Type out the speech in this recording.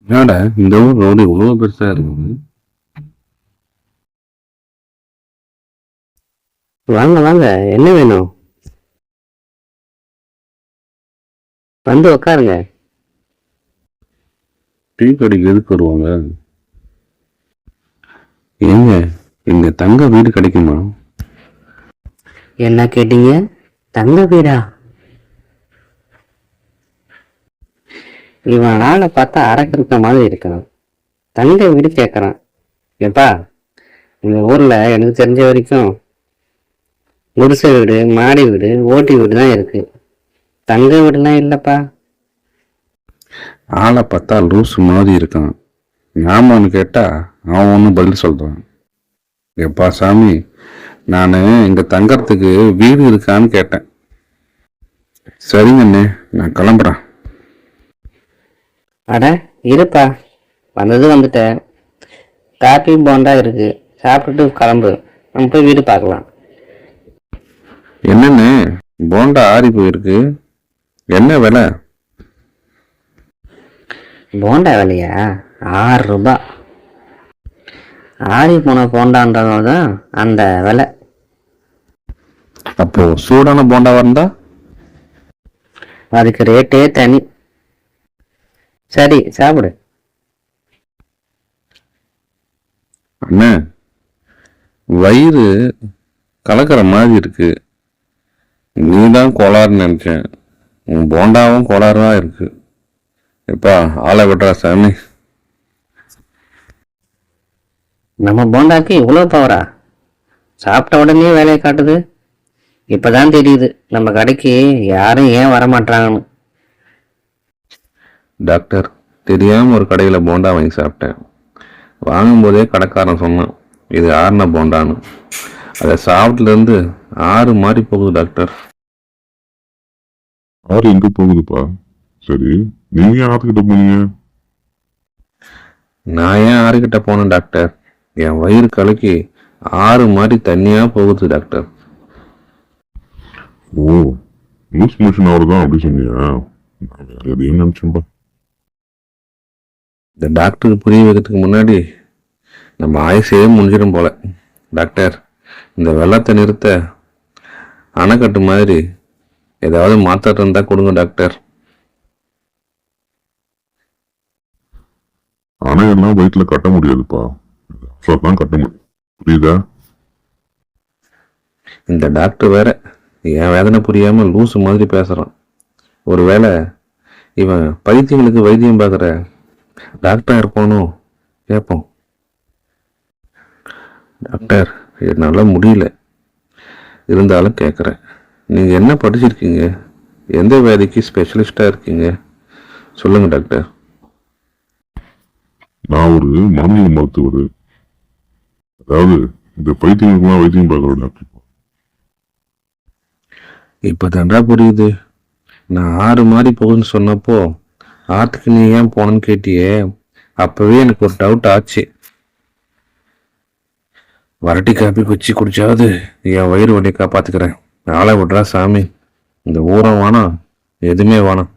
என்னடா இந்த ஊர் ரோடு இவ்வளோ பெருசா இருக்குது. வாங்க வாங்க, என்ன வேணும்? வந்து உக்காருங்க. டீ கடைக்கு எதுக்கு வருவாங்க? ஏங்க இங்க தங்க வீடு கிடைக்குமா? என்ன கேட்டீங்க? தங்க வீடா? இவன் ஆளை பார்த்தா அரக்கிருக்க மாதிரி இருக்கான். தங்க வீடு கேட்கறான். ஏப்பா, இந்த ஊர்ல எனக்கு தெரிஞ்ச வரைக்கும் குடிசை வீடு, மாடி வீடு, ஓட்டி வீடு தான் இருக்கு. தங்க வீடுலாம் இல்லப்பா. ஆளை பார்த்தா லூஸ் மாதிரி இருக்கான். ஞாபகம்னு கேட்டா அவன் ஒன்றும் பதில் சொல்றான். எப்பா சாமி, நான் இங்க தங்கறதுக்கு வீடு இருக்கான்னு கேட்டேன். சரிங்கண்ணே, நான் கிளம்புறேன். அட இருப்பா, வந்தது வந்துட்டேன். காபி போண்டா இருக்கு, சாப்பிட்டுட்டு கிளம்பு. நம்ம போய் வீடு பார்க்கலாம். என்னண்ணே, போண்டா ஆறி போயிருக்கு. என்ன விலை? போண்டா விலையா? 6 ரூபாய். ஆறி போன போண்டான்றதான் அந்த விலை. அப்போ சூடான போண்டா வந்தா? அதுக்கு ரேட்டே தனி. சரி, சாப்பிடு. அண்ணே, வயிறு கலக்கிற மாதிரி இருக்கு. நீ தான் கோளாறுன்னு நினைச்சேன். உன் போண்டாவும் கோளாறுவா இருக்கு. எப்பா ஆளை விடுறா சாமி. நம்ம போண்டாக்கு இவ்வளோ பவரா? சாப்பிட்ட உடனே வேலையை காட்டுது. இப்பதான் தெரியுது நம்ம கடைக்கு யாரும் ஏன் வரமாட்டாங்கன்னு. டாக்டர், தெரியாம ஒரு கடையில போண்டா வாங்கி சாப்பிட்டேன். வாங்கும்போதே கடைக்காரன் சொன்னான் இது ஆறுன போண்டான்னு. அதை சாப்பிட்டுல இருந்து ஆறு மாறி போகுது டாக்டர். ஆறு எங்க போகுதுப்பா? சரி, நீங்க ஏன் ஆத்துக்கிட்ட போனீங்க? நான் ஏன் ஆறுகிட்ட போனேன் டாக்டர்? என் வயிறு கலக்கி ஆறு மாதிரி தண்ணியா போகுது டாக்டர். ஓ, லூஸ் மோஷன் ஆகுறதான் அப்படி சொன்னியா? நான் வேற எதையும் நினைச்சேன்பா. இந்த டாக்டருக்கு புரிய வைக்கிறதுக்கு முன்னாடி நம்ம ஆயுசே முடிஞ்சிடும் போல. டாக்டர், இந்த வெள்ளத்தை நிறுத்த அணைக்கட்டு மாதிரி ஏதாவது மாத்திரம் இருந்தா கொடுங்க டாக்டர். அணையெல்லாம் வயிற்றுல கட்ட முடியாதுப்பா, தான் கட்ட முடியும். புரியுதா? இந்த டாக்டர் வேற என் வேதனை புரியாம லூசு மாதிரி பேசுறான். ஒருவேளை இவன் பைத்தியங்களுக்கு வைத்தியம் பார்க்குற டாக்டர் இருப்பானோ? கேட்போம். டாக்டர், என்னால முடியல, இருந்தாலும் கேட்குறேன். நீங்கள் என்ன படிச்சிருக்கீங்க? எந்த வேலைக்கு ஸ்பெஷலிஸ்டாக இருக்கீங்க? சொல்லுங்க டாக்டர். நான் ஒரு மனநல மருத்துவர். அதாவது இந்த பைத்தியங்களுக்குலாம் வைத்தியம் பார்க்குற டாக்டர். இப்போ தாண்டா புரியுது. நான் ஆறு மாதிரி போகுதுன்னு சொன்னப்போ ஆற்றுக்கு நீ ஏன் போனன்னு கேட்டியே, அப்பவே எனக்கு ஒரு டவுட் ஆச்சு. வரட்டி காப்பி குச்சி குடிச்சாவது என் வயிறு வலியை காப்பாத்துக்கிறேன். ஆளை விடுறா சாமி. இந்த ஊரம் வேணாம், எதுவுமே வேணாம்.